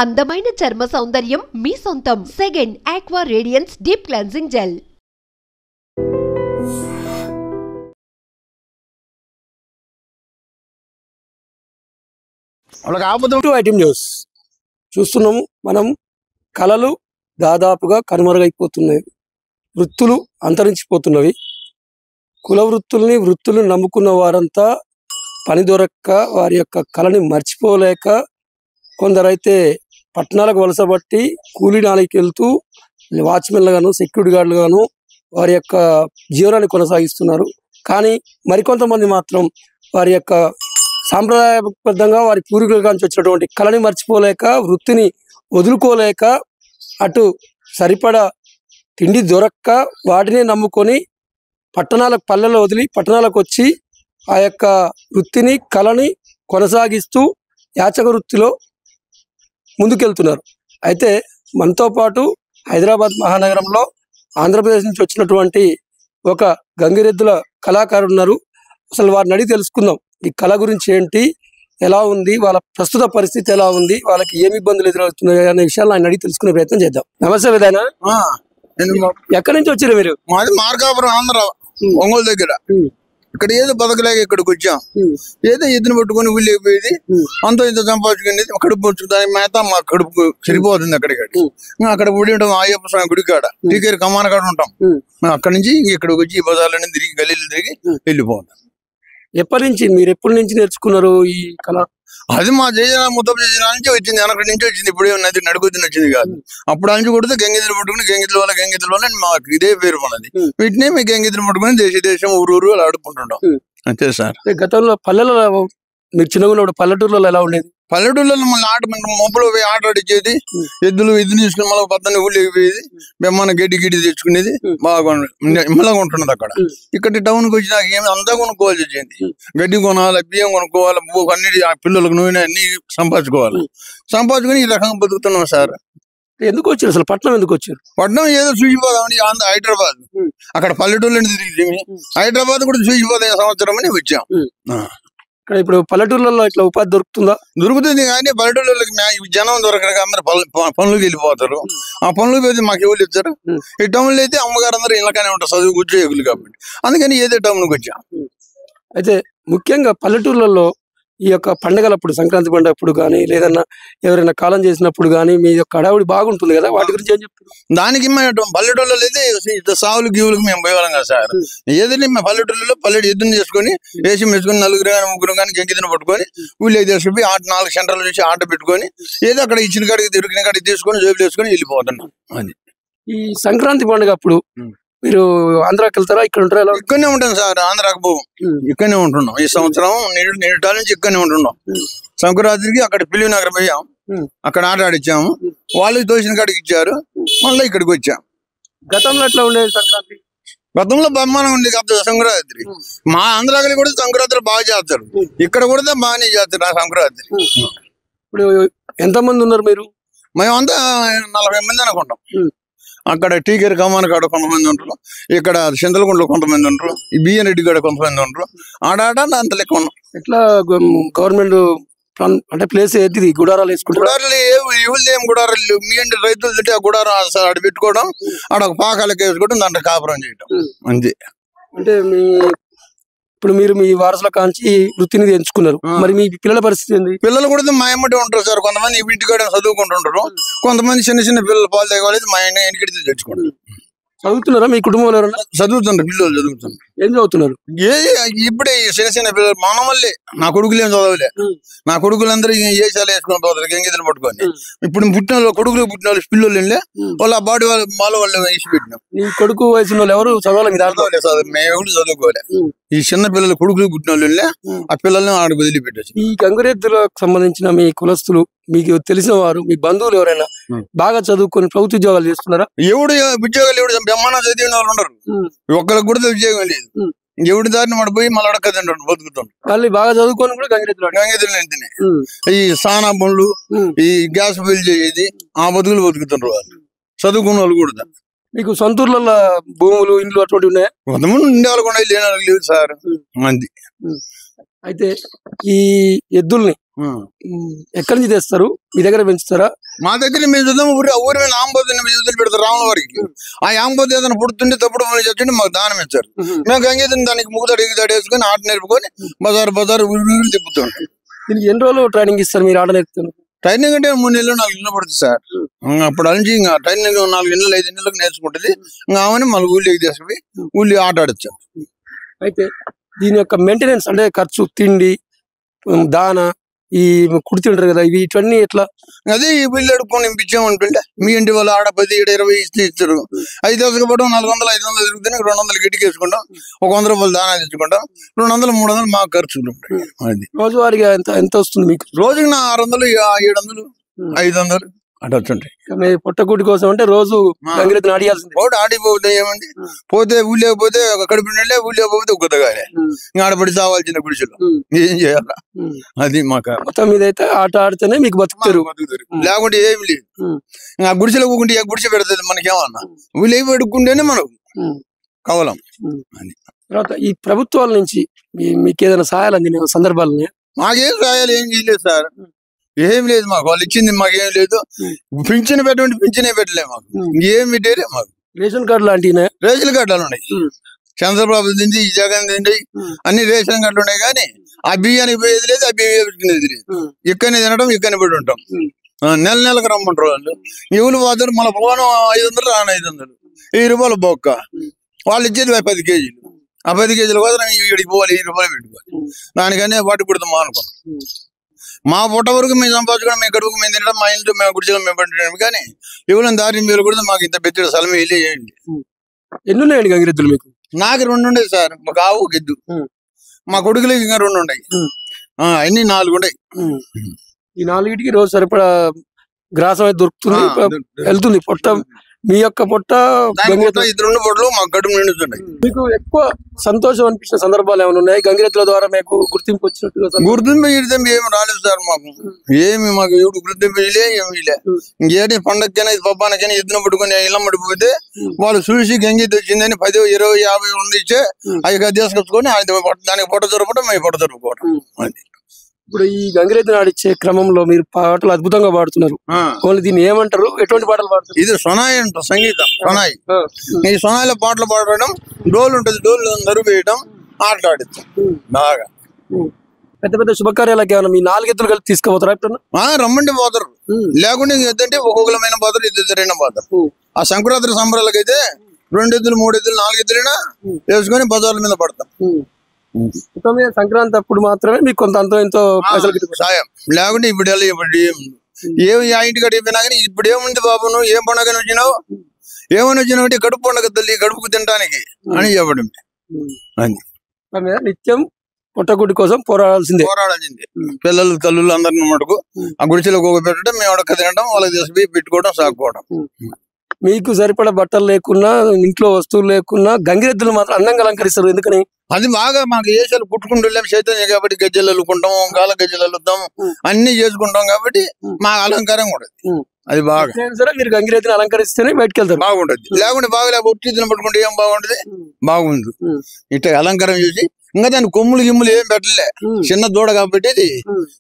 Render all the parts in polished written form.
అందమైన చర్మ సౌందర్యం మీ సొంతం. Second aqua radiance deep cleansing gel. Item news చూస్తున్నాము. మనం కళలు దాదాపుగా కనుమరుగైపోతున్నాయి, వృత్తులు అంతరించిపోతున్నవి. కుల వృత్తుల్ని నమ్ముకున్న వారంతా పని దొరక్క వారి యొక్క కళని మర్చిపోలేక కొందరైతే పట్టణాలకు వలసబట్టి కూలీ నాలికి వెళ్తూ వాచ్మెన్లుగాను సెక్యూరిటీ గార్డులుగాను వారి యొక్క జీవనాన్ని కొనసాగిస్తున్నారు. కానీ మరికొంతమంది మాత్రం వారి యొక్క సాంప్రదాయబద్ధంగా వారి పూర్వీకుల నుంచి వచ్చినటువంటి కళని మర్చిపోలేక వృత్తిని వదులుకోలేక అటు సరిపడా తిండి దొరక్క వాటిని నమ్ముకొని పల్లెల్లో వదిలి పట్టణాలకు వచ్చి ఆ యొక్క వృత్తిని కళని కొనసాగిస్తూ యాచక వృత్తిలో ముందుకెళ్తున్నారు. అయితే మనతో పాటు హైదరాబాద్ మహానగరంలో ఆంధ్రప్రదేశ్ నుంచి వచ్చినటువంటి ఒక గంగిరెద్దుల కళాకారులు ఉన్నారు. అసలు వారిని అడిగి తెలుసుకుందాం ఈ కళ గురించి ఏంటి, ఎలా ఉంది, వాళ్ళ ప్రస్తుత పరిస్థితి ఎలా ఉంది, వాళ్ళకి ఏమి ఇబ్బందులు ఎదురవుతున్నాయి అనే విషయాలు ఆయన అడిగి తెలుసుకునే ప్రయత్నం చేద్దాం. నమస్తే విధాన, ఎక్కడి నుంచి వచ్చారు మీరు? మాది మార్కాపురం, ఆంధ్ర, ఒంగోలు దగ్గర. ఇక్కడ ఏదో బతకలేక ఇక్కడికి వచ్చాం. ఏదో ఎద్దును పట్టుకుని ఊళ్ళో అయిపోయేది, అంత ఇంత సంపాదించుకునేది. కడుపు దాని మేత మా కడుపు సరిపోతుంది. అక్కడ ఊడి ఉంటాం అయ్యప్ప స్వామి గుడి కాడ, టీకేరు కమాన కాడ ఉంటాం. అక్కడి నుంచి ఇక్కడికి వచ్చి ఈ బజార్లన్నీ తిరిగి గలీలు తిరిగి వెళ్ళిపోతాం. మీరు ఎప్పటి నుంచి నేర్చుకున్నారు ఈ కళ? అది మా జయజన ముద్దపు జయజన నుంచి వచ్చింది, వెనకటి నుంచి వచ్చింది. ఇప్పుడే నది నడుగుద్ది వచ్చింది కాదు. అప్పుడు అంచు కొడితే గంగిద్దులు పట్టుకుని గంగిద్దుల వల్ల మాకు ఇదే పేరు మనది. వీటిని మీ గంగిద్దులు పట్టుకుని దేశం ఊరు అలా ఆడుకుంటుంటాం. అంతే సార్. గతంలో పల్లెలలో మీరు చిన్నగా పల్లెటూరులో ఎలా ఉండేది? పల్లెటూళ్ళలో మళ్ళీ మొబ్బులు పోయి ఆట ఆడిచ్చేది, ఎద్దులు తీసుకుని మళ్ళీ పద్దన్ని ఊళ్ళు అయిపోయేది, బెమ్మన గడ్డి తెచ్చుకునేది. బాగా మళ్ళీ ఉంటున్నది అక్కడ. ఇక్కడ టౌన్కి వచ్చి నాకు ఏమి అంతా కొనుక్కోవాల్సి వచ్చింది. గడ్డి కొనాలి, బియ్యం కొనుక్కోవాలి, అన్నిటి పిల్లలకు నూనె అన్ని సంపాదించుకొని ఈ రకంగా బతుకుతున్నాం సార్. ఎందుకు వచ్చారు అసలు? పట్నం ఎందుకు వచ్చారు? పట్నం ఏదో చూసిపోదామని హైదరాబాద్, అక్కడ పల్లెటూళ్ళని తిరిగి హైదరాబాద్ కూడా చూసిపోదాం సంవత్సరం అని వచ్చాం. ఇక్కడ ఇప్పుడు పల్లెటూర్లలో ఇట్లా ఉపాధి దొరుకుతుంది కానీ పల్లెటూళ్ళకి జనం దొరకక అందరు పనులకు వెళ్ళిపోతారు. ఆ పనులు పోతే మాకు ఎవరు ఇచ్చారు? ఈ టౌన్లో అయితే అమ్మగారు అందరూ ఇళ్ళకనే ఉంటారు, చదువు ఉద్యోగులు కాబట్టి. అందుకని ఏదో టౌన్కి వచ్చాం. అయితే ముఖ్యంగా పల్లెటూర్లలో ఈ యొక్క పండుగలప్పుడు, సంక్రాంతి పండుగ అప్పుడు కానీ లేదన్నా ఎవరైనా కాలం చేసినప్పుడు కానీ మీ యొక్క హడావుడి బాగుంటుంది కదా, వాటి గురించి ఏం చెప్తారు? దానికి పల్లెటూళ్ళలో అయితే సావులు గీవులకు మేము పోయేవాళ్ళం కదా సార్. ఏదైనా మా పల్లెటూళ్ళలో ఎద్దుని చేసుకుని వేసి మెచ్చుకుని నలుగురు కానీ ముగ్గురు కానీ గంగిదిని పట్టుకొని ఊళ్ళో తీసుకుని 4 సెంటర్ల నుంచి ఆట పెట్టుకొని ఏదో అక్కడ ఇచ్చిన కాడికి దొరికిన కాడికి తీసుకొని జేబులు వేసుకొని వెళ్ళిపోతున్నాం. అది ఈ సంక్రాంతి పండుగ అప్పుడు మీరు ఆంధ్రాకి వెళ్తారా, ఇక్కడ ఉంటారా? ఇక్కడనే ఉంటాం సార్, ఆంధ్రాకి పోం, ఇక్కడనే ఉంటున్నాం. ఈ సంవత్సరం నిన్నటాల నుంచి ఇక్కడనే ఉంటున్నాం. సంక్రాంతికి అక్కడ పిల్లి నగరం పోయాం, అక్కడ ఆట ఆడిచ్చాము, వాళ్ళకి తోసిన కాడికి ఇచ్చారు, మళ్ళీ ఇక్కడికి వచ్చాం. గతంలో ఎట్లా ఉండేది సంక్రాంతి? గతంలో బ్రహ్మాండం ఉంది కాబట్టి సంక్రాంతి. మా ఆంధ్రాకి కూడా సంక్రాంతి బాగా చేస్తారు, ఇక్కడ కూడా బాగానే చేస్తారు ఆ సంక్రాంతి. ఇప్పుడు ఎంతమంది ఉన్నారు మీరు? మేమంతా 40 మంది అనుకుంటాం. అక్కడ టీకేర్ కమాన్ కాడ కొంతమంది ఉంటారు, ఇక్కడ చింతలకుంటలో కొంతమంది ఉంటారు, ఈ బియ్యం రెడ్డి కాడ కొంతమంది ఉంటారు. ఆడాడ అంత లెక్క ఉన్నాం. ఎట్లా గవర్నమెంట్ అంటే ప్లేస్ ఏంటిది? గుడారాలు వేసుకుంటారు? గుడారాలు ఏం గుడారాలు మీ అంటే రైతులు తింటే ఆ గుడారం ఆడ పెట్టుకోవడం, ఆడ ఒక పాకాలకి వేసుకోవడం, దాంట్లో కాపురం చేయడం అంతే. అంటే ఇప్పుడు మీరు మీ వారసుల కాంచి వృత్తిని ఎంచుకున్నారు, మరి మీ పిల్లల పరిస్థితి ఏంది? పిల్లలు కూడా మా ఎమ్మటి ఉంటారు సార్. కొంతమంది ఇంటికాడ చదువుకుంటుంటారు, కొంతమంది చిన్న పిల్లలు పాలు తాగలేదు మా ఇంటికి తెచ్చుకుంటారు. చదువుతున్నారా మీ కుటుంబంలో ఎవరన్నా? చదువుతుండ్రు, పిల్లలు చదువుతున్నారు. ఏం చదువుతున్నారు? ఇప్పుడే చిన్న పిల్లలు మన వల్లే. నా కొడుకులు ఏం చదవలే, నా కొడుకులందరూ ఏసాలు వేసుకొని పోతారు గంగిదలు పట్టుకొని. ఇప్పుడు పుట్టిన కొడుకులు పుట్టిన వాళ్ళు పిల్లలు వెళ్ళే వాళ్ళు ఆ బాడీ వాళ్ళు వేసి పెట్టినాం. నీ కొడుకు వయసు వాళ్ళు ఎవరు చదవాలి? మేము ఎవరు చదువుకోలే. ఈ చిన్న పిల్లలు కొడుకులు పుట్టిన వాళ్ళు వెళ్ళే ఆ పిల్లల్ని ఆడికి వదిలిపెట్టచ్చు. ఈ గంగిరెద్దులకు సంబంధించిన మీ కులస్తులు, మీకు తెలిసిన వారు, మీ బంధువులు ఎవరైనా బాగా చదువుకొని ప్రభుత్వ ఉద్యోగాలు చేస్తున్నారా? ఉద్యోగాలు బ్రహ్మాండం చదివిన వాళ్ళు ఉండరు, ఒక్కరికి కూడా ఉద్యోగం లేదు. ఎవడి దారిని పడిపోయి మళ్ళీ అడగదంటాడు బతుకుతాడు. మళ్ళీ బాగా చదువుకొని కూడా గంగిరెద్దులు ఈ సానా పనులు, ఈ గ్యాస్ బిల్ చేసేది, ఆ బతుకులు బతుకుతుండ్రు వాళ్ళు, చదువుకున్న వాళ్ళు కూడా. మీకు సొంతూర్లలో భూములు, ఇండ్లు అటువంటివి ఉన్నాయా? కొంతమంది ఉండే వాళ్ళు కూడా లేని లేవు సార్. మంది అయితే ఈ ఎద్దుల్ని ఎక్కడి నుంచి తెస్తారు? మీ దగ్గర పెంచుతారా? మా దగ్గర మేము చూద్దాం ఊరి మీద ఆంబోతుని వదిలి పెడతారు రాముల వారికి. ఆ ఆంబోతు ఏదైనా పుడుతుంటే తప్పుడు చచ్చిండి మాకు దానం ఇచ్చారు. మేము గంగేదని దానికి ముగ్గుతాడు ఎగుతాడు వేసుకొని ఆట నేర్పుకొని బజారు ఊరు తిప్పుతుంటాం. దీనికి ఎన్ని రోజులు ట్రైనింగ్ ఇస్తారు మీరు ఆట నేర్పుతున్నారు? ట్రైనింగ్ అంటే 3 నెలలు 4 నెలలు పడుతుంది సార్. అప్పుడు నుంచి ఇంకా ట్రైనింగ్ 4 నెలలు 5 నెలలకు నేర్చుకుంటుంది. ఇంకా ఆమెను మళ్ళీ ఊళ్ళోకి తీసుకుపోయి ఊళ్ళో ఆట ఆడచ్చు. అయితే దీని యొక్క మెయింటెనెన్స్ అంటే ఖర్చు, తిండి, దాన, ఈ కుడుతుంటారు కదా, ఇవన్నీ ఎట్లా? అదే ఈ బిల్లు అడుక్కొని ఇప్పించామంటుంటే మీ ఇంటి వాళ్ళు ఆడ 10, 20 ఇస్తారు. 5,000 పడడం 400, 500 తిరుగుతుంది. 200 గిటికి వేసుకుంటాం. 100 రూపాయలు దానా తెచ్చుకుంటాం. 200, 300 మాకు ఖర్చులు ఉంటాయి. అది రోజువారీగా ఎంత వస్తుంది మీకు? రోజుకి 600, 700, 500 అట్లా వచ్చుంటాయి. పొట్టకూటి కోసం అంటే రోజు గంగిరెద్దుని ఆడియాల్సింది. ఆడిపోతే ఏమండి, పోతే ఊళ్ళో పోతే కడుపు నెలలే, ఊళ్ళో పోతే ఉగ్గతగాలే. ఇంకా ఆడపడి చావాల్సిన గుడిసెలు ఏం చేయాలా? అది మాకు మొత్తం మీద అయితే ఆట ఆడితేనే మీకు బతుకుతారు, లేకుంటే ఏమి లేదు. ఆ గుడిసెలో ఊకుంటే గుడిసె పెడుతుంది మనకేమన్నా. ఊళ్ళో పెట్టుకుంటేనే మనకు కవలం. తర్వాత ఈ ప్రభుత్వాల నుంచి మీకు ఏదైనా సహాయాలు అందిన సందర్భాలని? మాకేం సహాయాలు ఏం చేయలేదు సార్. ఏం లేదు మాకు. వాళ్ళు ఇచ్చింది మాకేం లేదు. పింఛన్ పెట్టమంటే పింఛనే పెట్టలేదు మాకు. ఇంకేం పెట్టారే మాకు. రేషన్ కార్డు లాంటివి? రేషన్ కార్డులు ఉన్నాయి. చంద్రబాబు దించి ఈ జగన్ దిండి అన్ని రేషన్ కార్డులు ఉన్నాయి. కానీ ఆ బియ్యానికి పోయేది లేదు, ఆ బియ్యం పెట్టుకునేది లేదు. ఇక్కడనే తినడం, ఇక్కడనే పెట్టి ఉంటాం. నెలకు రమ్మంటారు వాళ్ళు. ఎవరు పోతారు మళ్ళీ పోవడం 500, రాను 500, 1000 రూపాయలు బొక్క. వాళ్ళు ఇచ్చేది 10 కేజీలు. ఆ 10 కేజీల కోసం ఇక్కడికి పోవాలి, 1000 రూపాయలు పెట్టుకోవాలి. దానికనే వాటి కుడతాం మానుకోం. మా పుట్ట వరకు మేము సంపాదించుకోవడం, మేము గడుపుకు మేము తినడం, మా ఇంట్లో మేము గుడిసెలో మేము పెట్టడం. కానీ ఎవరైనా దారి మీరు కూడా మాకు ఇంత పెద్దడు స్థలం వెళ్ళి చేయండి. ఎన్ని ఉన్నాయండి గంగిరెద్దులు మీకు? నాకు 2 ఉండేవి సార్. మాకు ఆవు ఎద్దు. మా కొడుకులకి ఇంకా 2 ఉన్నాయి. అన్ని 4 ఉన్నాయి. ఈ 4టికి రోజు సరిపడా గ్రాసం అయితే దొరుకుతుంది, వెళ్తుంది పొట్ట. మీ యొక్క పొట్ట 2 పొట్లు మాకు కడుపు నిండుతున్నాయి. మీకు ఎక్కువ సంతోషం అనిపించిన సందర్భాలు ఏమైనా ఉన్నాయి? గంగిరెద్దుల ద్వారా మీకు గుర్తింపు వచ్చినట్టుగా? గుర్తింపు ఏమి రాలేదు సార్ మాకు. ఏమి మాకు ఎవడు గుర్తింపు ఏమి లే. ఇంకేంటి పండగకైనా పబ్బానికైనా ఎద్దున పట్టుకుని ఇళ్ళం పడిపోతే వాళ్ళు చూసి గంగిరెద్దు వచ్చిందని 10, 20, 50 వంద ఇచ్చే అవి తీసుకొచ్చుకొని దానికి పొట్ట జరుపుకోవడం, మేము పొట్ట జరుపుకోవడం. అది ఇప్పుడు ఈ గంగిరెద్దుని ఆడిచ్చే క్రమంలో మీరు పాటలు అద్భుతంగా పాడుతున్నారు. దీన్ని ఏమంటారు? ఎటువంటి పాటలు పాడుతారు? ఇది సొనాయి అంటారు, సంగీతం సొనాయి. ఈ సొనాయిలో పాటలు పాడడం, డోలు ఉంటుంది, డోలు నరుగు వేయడం, ఆటలాడిస్తాం బాగా. పెద్ద పెద్ద శుభకార్యాలకు ఏమన్నా మీ 4 ఎద్దులు కలిపి తీసుకుపోతారా ఎప్పుడన్నా? రమ్మంటే పోతారు. లేకుంటే ఎద్దంటే ఒక్కొక్కలమైన పోతారు, 2 పోతారు. ఆ సంక్రాంతి సంబరాలకు అయితే 2 ఎద్దులు, 3 ఎద్దులు, 4 ఎద్దులైనా వేసుకొని బజార్ల మీద పడతాం. సంక్రాంతి అప్పుడు మాత్రమే మీకు కొంత అంతో ఎంతో సాయం. లేకుంటే ఇప్పుడు ఏమి ఆ ఇంటి కట్టి పోయినా కానీ ఇప్పుడు ఏముంది బాబు, నువ్వు ఏం పండుగ వచ్చినావు, ఏమని వచ్చినావు అంటే కడుపు పండుగ తల్లి, కడుపుకు తినడానికి అని చెప్పడం. నిత్యం పొట్టగుడి కోసం పోరాడాల్సిందే. పిల్లలు, తల్లులు అందరిని మటుకు ఆ గుడిసెలో పెట్టడం, మేము అడక్క తినడం, వాళ్ళకి తీసుకుపోయి పెట్టుకోవడం, సాగుకోవడం. మీకు సరిపడా బట్టలు లేకున్నా, ఇంట్లో వస్తువులు లేకున్నా గంగిరెద్దులు మాత్రం అందంగా అలంకరిస్తారు. ఎందుకని? అది బాగా మాకు ఏసాలు పుట్టుకుంటూ వెళ్ళాం చైతన్య కాబట్టి గజ్జలు అల్లుకుంటాం, గాల గజ్జలు అల్లుతాం, అన్ని చేసుకుంటాం కాబట్టి మా అలంకారం కూడా అది బాగా. సరే, మీరు గంగిరెద్దుని అలంకరిస్తేనే బయటకు వెళ్తారు, బాగుంటది. లేకుంటే బాగా ఒట్టి తిన పట్టుకుంటే ఏం బాగుంటది, బాగుంది. ఇట్లా అలంకారం చేసి ఇంకా దాని కొమ్ములు గిమ్ములు ఏం పెట్టలే, చిన్న దూడ కాబట్టి ఇది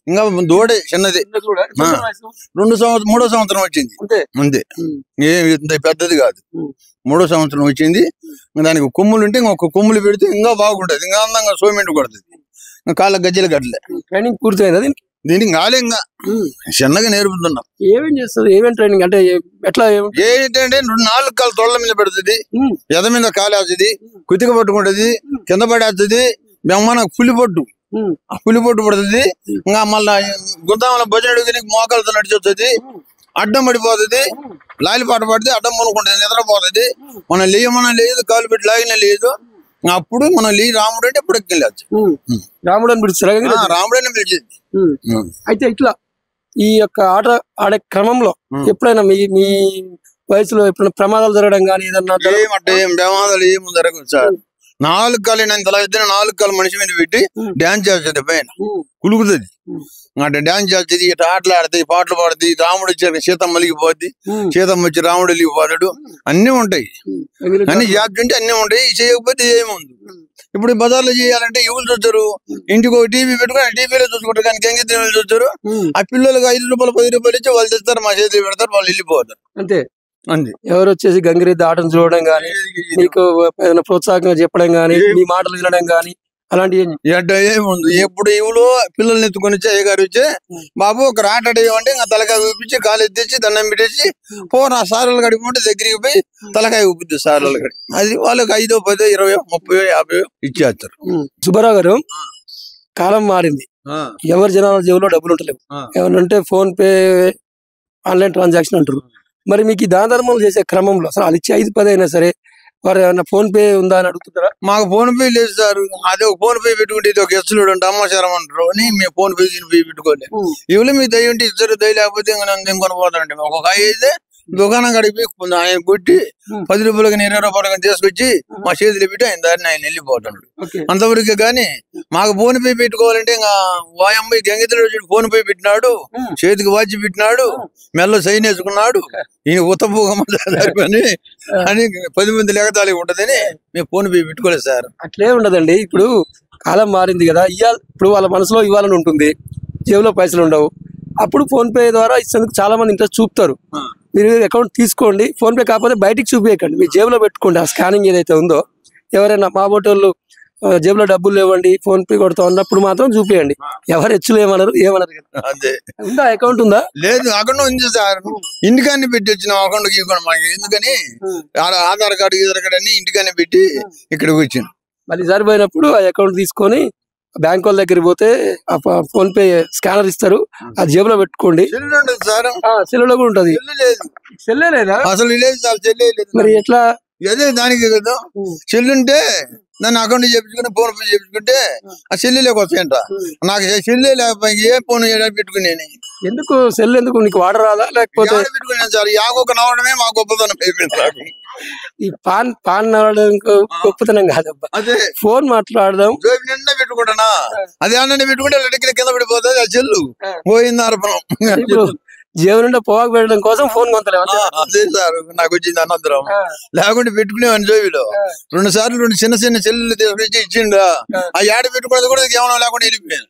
ఇంకా దూడే చిన్నది. 3వ సంవత్సరం వచ్చింది అంతే, ఇంత పెద్దది కాదు. 3వ సంవత్సరం వచ్చింది. దానికి కొమ్ములు ఉంటే ఇంకొక కొమ్ములు పెడితే ఇంకా బాగుంటది, ఇంకా అందంగా సోమెంట్ కొడుతుంది. ఇంకా కాళ్ళ గజ్జలు కట్టలే. ట్రైనింగ్ పూర్తయింది దీనికి కాలే, ఇంకా చిన్నగా నేర్పుతున్నాం. ఏమేం చేస్తుంది? ఏమేం ట్రైనింగ్ అంటే ఎట్లా? ఏంటంటే 4 కాళ్ళ తొళ్ళ మీద పెడుతుంది, ఎద మీద కాలేస్తుంది, కుతిక పట్టుకుంటది, కింద పడేస్తుంది. మన పులిపొట్టు, ఆ పులిపొట్టు పడుతుంది. ఇంకా మళ్ళా గుంతామల భజన అడిగి మోకాలతో నడిచొస్తుంది, అడ్డం పడిపోతుంది, లాలిపాట పడితే అడ్డం కొనుక్కుంటుంది, నిద్రపోతుంది. మనం లేదు, కాలు పెట్టి లాగిన లేదు. అప్పుడు మనం రాముడు అంటే ఇప్పుడు ఎక్కించు. రాముడు అని పిలుస్తారు, రాముడు అని పిలిచింది. అయితే ఇట్లా ఈ యొక్క ఆట ఆడే క్రమంలో ఎప్పుడైనా మీ వయసులో ఎప్పుడైనా ప్రమాదాలు జరగడం కానీ ఏదన్నా? ఏం ప్రమాదాలు ఏమి జరగదు సార్. 4 కాలు తల ఎత్తిన 4 కాలు మనిషి మీద పెట్టి డాన్స్ చేస్తుంది పైన కులుగుతుంది అంటే డాన్స్ చేస్తుంది ఇట్లా ఆటలు ఆడుతుంది పాటలు పాడుతుంది రాముడు వచ్చి సీతమ్మ మలిగిపోద్ది సీతమ్మ వచ్చి రాముడు వెళ్ళిపోతాడు అన్ని ఉంటాయి అన్ని జాబ్ అంటే అన్ని ఉంటాయి చేయకపోతే ఏముంది ఇప్పుడు బజార్లో చేయాలంటే ఎవరు చూస్తారు ఇంటికి ఒక టీవీ పెట్టుకుని టీవీలో చూసుకుంటారు కానీ గంగి టీవీలో చూస్తారు ఆ పిల్లలకు 5 రూపాయలు 10 రూపాయలు ఇచ్చి వాళ్ళు తెస్తారు మా చేతిలో పెడతారు వాళ్ళు వెళ్ళిపోతారు అంతే అంతే ఎవరు వచ్చేసి గంగిరెద్దు ఆటను చూడడం గానీ నీకు ఏదైనా ప్రోత్సాహంగా చెప్పడం గానీ నీ మాటలు వినడం గానీ అలాంటివి ఏముంది ఎప్పుడు ఇవులు పిల్లల్ని ఎత్తుకొని వచ్చి అయ్యగారు వచ్చి బాబు ఒక ఆట ఆడేయమంటే ఇంకా తలకాయ ఊపించి కాలు ఎత్తిచ్చి దండం పెట్టేసి నా సార్లు గడిపోతే దగ్గరికి పోయి తలకాయ ఊపిద్ది సార్లు గడి అది వాళ్ళకి 5, 10, 20, 30, 50 ఇచ్చేస్తారు. సుబ్బారావు గారు కాలం మారింది, ఎవరి జనాల జేబులో డబ్బులు ఉంటలేవు, ఏమన్నంటే ఫోన్ పే ఆన్లైన్ ట్రాన్సాక్షన్ అంటారు. మరి మీకు ఈ దాన ధర్మాలు చేసే క్రమంలో అసలు వాళ్ళు ఇచ్చే 5, 10 అయినా సరే వారు ఏమన్నా ఫోన్ పే ఉందా అని అడుగుతుంటారా? మాకు ఫోన్ పే లేదు సార్, అదే ఒక ఫోన్ పే పెట్టుకుంటే ఇది ఒక ఎస్లుడు అంటే అమ్మాచారం అంటారు అని మేము ఫోన్ పే పెట్టుకోలేదు. ఇవ్వలే మీ దయ ఉంటే ఇద్దరు దయ లేకపోతే ఇంకొని పోతానంటే ఒక అయితే దుకాణం కడిపి ఆయన కొట్టి 10 రూపాయలకి 20 రూపాయలకి తీసుకొచ్చి మా చేతిలో పెట్టి ఆయన దారిని ఆయన వెళ్ళిపోతాడు అంతవరకు. కానీ మాకు ఫోన్ పే పెట్టుకోవాలంటే ఇంకా వాయమ్మాయి గంగితుడు ఫోన్ పే పెట్టినాడు, చేతికి వాచి పెట్టినాడు, మెల్ల సైన్ వేసుకున్నాడు, ఈయన ఉత్తపోగమని అని 10 మంది లేకతాలి ఉంటదని మేము ఫోన్ పే పెట్టుకోలేదు సార్. అట్లే ఉండదండి, ఇప్పుడు కాలం మారింది కదా, ఇప్పుడు వాళ్ళ మనసులో ఇవ్వాలని ఉంటుంది, జేబులో పైసలు ఉండవు, అప్పుడు ఫోన్ పే ద్వారా ఇచ్చేందుకు చాలా మంది ఇంట్రెస్ట్ చూపుతారు. మీరు అకౌంట్ తీసుకోండి, ఫోన్ పే కాకపోతే బయటికి చూపించకండి, మీ జేబులో పెట్టుకోండి. ఆ స్కానింగ్ ఏదైతే ఉందో ఎవరైనా మా బోటోళ్ళు జేబులో డబ్బులు లేవండి ఫోన్ పే కొడతా ఉన్నప్పుడు మాత్రం చూపియండి. ఎవరు హెచ్చులు ఏమన్నారు అదే ఉందా? అకౌంట్ ఉందా? లేదు, అకౌంట్ ఉంది సార్, ఇంటికాన్ని పెట్టి వచ్చిన అకౌంట్ మాకు ఎందుకని ఆధార్ కార్డు ఈధార్ కార్డు అన్ని ఇంటికాన్ని పెట్టి ఇక్కడికి వచ్చింది. మళ్ళీ సరిపోయినప్పుడు ఆ అకౌంట్ తీసుకొని బ్యాంక్ వాళ్ళ దగ్గరికి పోతే ఆ ఫోన్ పే స్కానర్ ఇస్తారు, ఆ జేబులో పెట్టుకోండి. సార్ సెల్లులో కూడా ఉంటది. సెల్లే లేదా? అసలు లేదు సార్, చెల్లే లేదు. మరి ఎట్లా? అదే దానికి కదా చెల్లుంటే దాన్ని అకౌంట్ చేపించుకుని ఫోన్ పే చేపించుకుంటే ఆ సెల్లులోకి వస్తాయంట. నాకు సెల్లే లేకపోతే ఏ ఫోన్ పెట్టుకునే ఎందుకు సెల్ ఎందుకు నీకు వాడరాదా లేకపోతే పెట్టుకున్నాను సార్. యాగొక నవ్వడమే మా గొప్పతనం అయిపోయింది. ఈ పాన్ నవ్వడం గొప్పతనం కాదబ్బా, అదే ఫోన్ మాట్లాడదాం నిండా పెట్టుకుంటానా, అది అన్న పెట్టుకుంటే లెక్కల కింద పడిపోతుంది ఆ చెల్లు పోయింది అర్పణం. జీవన నిండా పొగాకు పెట్టడం కోసం ఫోన్ కొంతలేవు. అదే సార్ నాకు వచ్చింది అనంతరం, లేకుంటే పెట్టుకునేవాడిని జోబిలో 2 సార్లు 2 చిన్న చిన్న చెల్లెలు తీసుకొచ్చి ఇచ్చిండు. ఆ ఏడ పెట్టుకున్నది కూడా కేవలం లేకుండా వెళ్ళిపోయాను.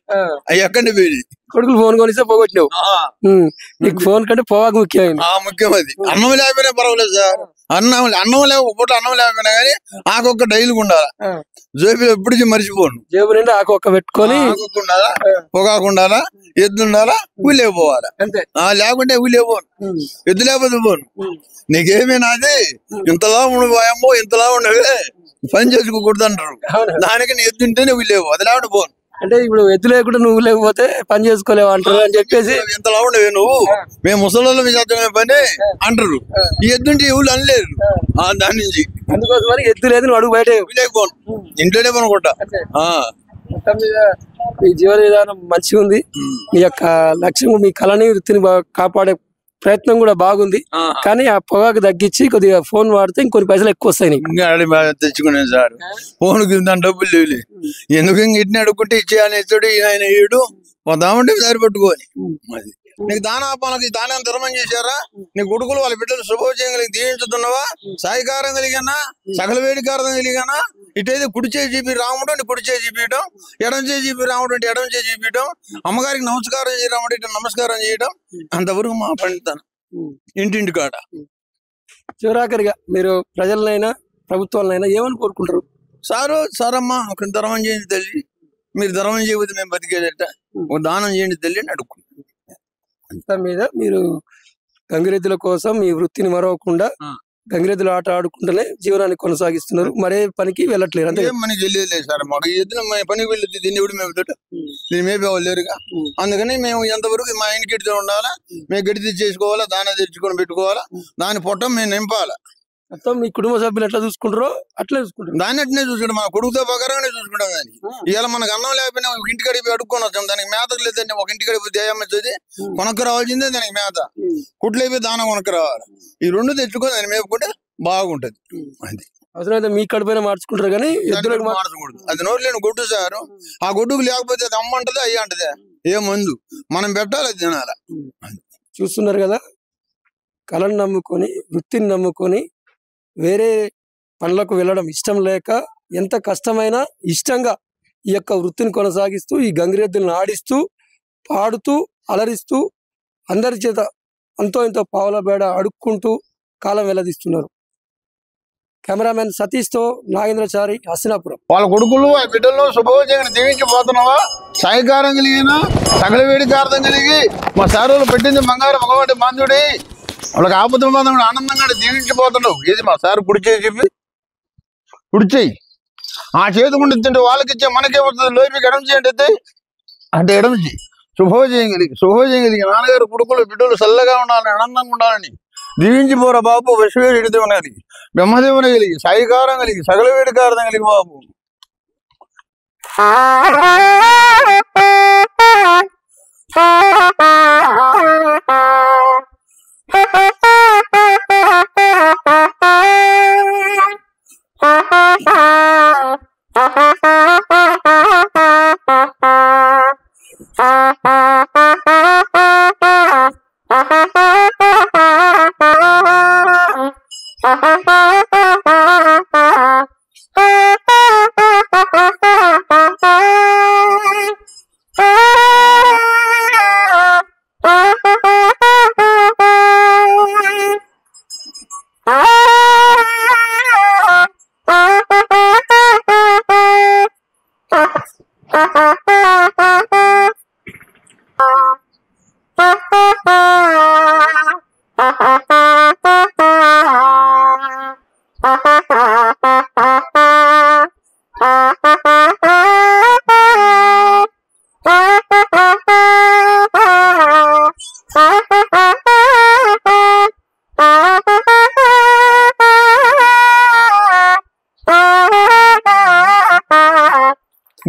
అవి ఎక్కడి పోయి కొడుకులు ఫోన్ కొనిస్తే పోగొట్టినావు. నీకు ఫోన్ కంటే పొగాకు ముఖ్యమైంది. ముఖ్యం అది. అన్నం లేకపోయినా పర్వాలేదు సార్, అన్నం లేక పూట అన్నం లేకపోయినా కానీ ఆకొక్క డైలీగా ఉండాలా జోబిలో ఎప్పుడు మర్చిపోను. జేబు నిండా ఆకొక్క పెట్టుకొని ఉండాలా, పొగాకు ఉండాలా, ఎద్దు ఉండాలా, ఊళ్ళే పోవాలా. లేకుంటే ఊళ్ళే పోను, ఎద్దు లేకపోతే పోను. నీకేమైనా అది ఇంతలా ఉండిపోయామో ఇంతలా ఉండవే పని చేసుకోకూడదు అంటారు. దానికి నీ ఎద్దు ఉంటేనే ఊళ్ళేవు, అది లేకుండా పోను. అంటే ఇప్పుడు ఎద్దు లేకుండా నువ్వు లేకపోతే పని చేసుకోలేవు అంటారు అని చెప్పేసి ఇంతలా ఉండవే నువ్వు, మేము ముసలి మీ చేతమే పని అంటారు. ఈ ఎద్దుంటే ఊళ్ళు అనలేరు దాని నుంచి. అందుకోసం ఎద్దు లేదు నువ్వు అడుగు బయట పోను, ఇంట్లోనే పనుకుంటా. మొత్తం మీద మీ జీవన విధానం మంచిగా ఉంది, మీ యొక్క లక్ష్యం మీ కళని వృత్తిని కాపాడే ప్రయత్నం కూడా బాగుంది. కానీ ఆ పొగాకు తగ్గించి కొద్దిగా ఫోన్ వాడితే ఇంకొన్ని పైసలు ఎక్కువ వస్తాయి. తెచ్చుకున్నాను సార్, ఫోన్ దాని డబ్బులు లేవు, ఎందుకు ఇట్ని అడుక్కుంటే ఇచ్చేయాలని ఇచ్చాడు ఆయన ఏడు పోదామంటే సరిపెట్టుకోని. అది నీకు దానాపాలకి దానం ధర్మం చేశారా, నీ కొడుకులు వాళ్ళ బిడ్డలు శుభోజయం కలిగి దీవించుతున్నావా, సాయికారం కలిగానా, సకల వేడికారం కలిగానా, ఇటైతే కుడి చేయి చూపి రాముడు అంటే కుడి చేయి చూపించడం, ఎడం చేయి చూపి రాముడు అంటే ఎడం చేయి చూపించడం, అమ్మగారికి నమస్కారం చేయడం అంటే నమస్కారం చేయడం, అంతవరకు మా పండితాను ఇంటింటి కాడ. చివరాఖరిగా మీరు ప్రజలనైనా ప్రభుత్వాలనైనా ఏమని కోరుకుంటారు? సారమ్మా ఒక ధర్మం చేయండి తల్లి, మీరు ధర్మం చేయకపోతే మేము బతికేదట, ఒక దానం చేయండి తల్లి అని అడుక్కుంటాం. అంతా మీద మీరు గంగిరెద్దుల కోసం మీ వృత్తిని మరవకుండా గంగిరెద్దుల ఆట ఆడుకుంటూనే జీవనాన్ని కొనసాగిస్తున్నారు, మరే పనికి వెళ్ళట్లేదు. అంతే మనకి వెళ్ళలేదు సార్, మాకు ఎద్దున పనికి వెళ్ళదు, దీన్ని ఎవడు మేము దీన్ని మేపేవాళ్ళేరుగా. అందుకని మేము ఎంతవరకు మా ఇంటి గడితో ఉండాలా, మేము గడి చేసుకోవాలా, దాన తెచ్చుకొని పెట్టుకోవాలా, దాని పొట్టం మేము నింపాలా. మొత్తం మీ కుటుంబ సభ్యులు ఎట్లా చూసుకుంటారో అట్లే చూసుకుంటారు, దాన్ని అట్నే చూసుకుంటాం, మా కొడుకుతో ప్రకారంగానే చూసుకుంటాం. దాన్ని ఇవాళ మనకు అన్నం లేకపోయినా ఒక ఇంటి కడిపి అడుక్కొని వస్తాం, దానికి మేతకు లేదండి, ఒక ఇంటి కడిపి దేయం వచ్చేది కొనక్కు రావాల్సిందే, దానికి మేత కుట్లు అయిపోయి దానం కొనక్కు రావాలి. ఈ 2 తెచ్చుకొని దాన్ని మేపుకుంటే బాగుంటది. అది అవసరమైతే మీ కడుపైన మార్చుకుంటారు కానీ ఎద్దులకు మార్చకూడదు. అది నోరు లేని గొడ్డు సార్. ఆ గొడ్డుకు లేకపోతే అది అమ్మంటది అయ్యి అంటదే ఏ మందు మనం పెట్టాలి అది తినాలి. చూస్తున్నారు కదా, కళను నమ్ముకొని వృత్తిని నమ్ముకొని వేరే పనులకు వెళ్ళడం ఇష్టం లేక ఎంత కష్టమైనా ఇష్టంగా ఈ యొక్క వృత్తిని కొనసాగిస్తూ ఈ గంగిరెద్దులను ఆడిస్తూ పాడుతూ అలరిస్తూ అందరి చేత అంతో ఇంతో పావుల బేడ అడుక్కుంటూ కాలం వెల్లదీస్తున్నారు. కెమెరామెన్ సతీష్తో నాగేంద్రచారి, హస్తినాపురం. వాళ్ళ కొడుకులు ఆ బిడ్డల్లో శుభోజంగా దీవించిపోతున్నావా? సాయికారం కలిగిన సకల వేడికి అర్థం కలిగి మా సారులు పెట్టింది బంగారు మగవాడి బాంధుడి వాళ్ళకి ఆపద బాంధవుడు ఆనందంగా దీవించిపోతున్నావు. ఏది మా సారు పుడిచేయి చెప్పి పుడిచేయి ఆ చేతుకుంటే తింటే వాళ్ళకి ఇచ్చే మనకే వస్తుంది. లోపలికి ఎడం చేయండి అంటే ఎడం చేయి. శుభోజయం కలిగి నాన్నగారు కొడుకులు బిడ్డలు చల్లగా ఉండాలని ఆనందంగా ఉండాలని దీవించిపోరా బాబు. విశ్వేశ్వరుడి దేవుని కలిగి బ్రహ్మదేవుని కలిగి సాయికారం కలిగి సకల వేడికార్థం కలిగి బాబు.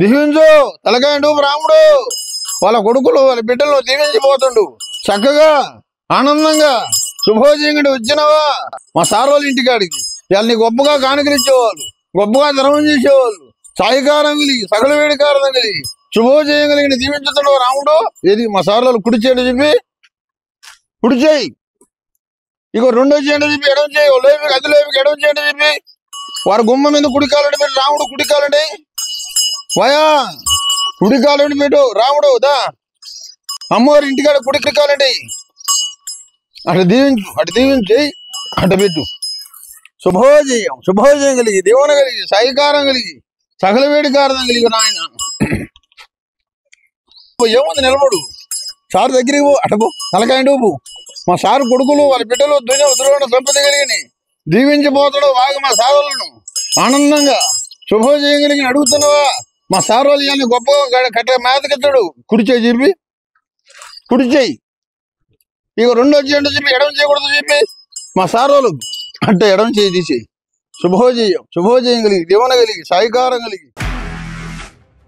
దీవించు తలకాయండు రాముడు వాళ్ళ కొడుకులు వాళ్ళ బిడ్డలు దీవించిపోతుండు చక్కగా ఆనందంగా. శుభోజయంగా వచ్చినవా మా సార్ వాళ్ళ ఇంటికాడికి. వాళ్ళని గొప్పగా కానుకలిచ్చేవాళ్ళు, గొప్పగా ధర్మం చేసేవాళ్ళు. సాయికారం కలిగి సకల వేడికారం కలిగి శుభోజయం కలిగిన దీవించుతున్నావు రాముడు. ఏది మా సార్ వాళ్ళు కుడి చేయండి చెప్పి కుడి చేయి. ఇక రెండో చేయండి చెప్పి ఎడం చేయి. లేపికి అది లేపికి ఎడం చేయండి చెప్పి వారి గుమ్మ మీద కుడికాలండి పెట్టి రాముడు కుడికాలండి వయా కుడికాలండి పెట్టు రాముడు దా అమ్మవారి ఇంటికాడ కుడికాలండి. అటు దీవించి అటు పెట్టు. శుభోజయం కలిగి దేవుని కలిగి సాయికారం కలిగి సకల వేడికారం కలిగి నాయన ఏముంది నిలబడు సార్ దగ్గరికి పో. అటపో తలకాయండి పో. మా సారు కొడుకులు వాళ్ళ బిడ్డలు దుర్గ సంపద కలిగిని దీవించిపోతాడు బాగా మా సారులను ఆనందంగా. శుభోజయం కలిగి అడుగుతున్నావా మా సార్ వాళ్ళు ఇవన్నీ గొప్పగా కట్ట మేతకెత్తాడు. కుడి చేయి చెప్పి కుడి చేయి. ఇక రెండో చేయండి చెప్పి ఎడం చేయకూడదు చెప్పి మా సార్ వాళ్ళు అంటే ఎడం చేయి తీసేయి. శుభోజయం కలిగి దేవుని కలిగి సాయికారం కలిగి.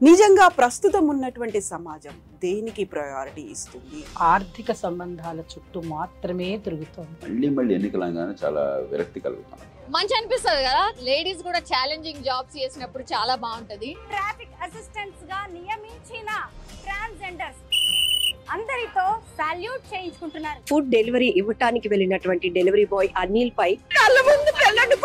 నిజంగా ప్రస్తుతం ఉన్నటువంటి సమాజం దేనికి ప్రయారిటీ ఇస్తుంది? ఆర్థిక సంబంధాల చుట్టూ మాత్రమే తిరుగుతుంది. మళ్ళీ ఎన్నికలంగానే చాలా విరక్తి కలుగుతాం. మంచి అనిపిస్తుంది కదా, లేడీస్ కూడా ఛాలెంజింగ్ జాబ్స్ చేసినప్పుడు చాలా బాగుంటది. ట్రాఫిక్ అసిస్టెంట్స్ గా నియమించిన ట్రాన్స్జెండర్స్ అందరితో సాల్యూట్ చేయించుకుంటున్నారు. ఫుడ్ డెలివరీ ఇవ్వటానికి వెళ్ళినటువంటి డెలివరీ బాయ్ అనిల్ పై కళ్ళ ముందు పెళ్ళండి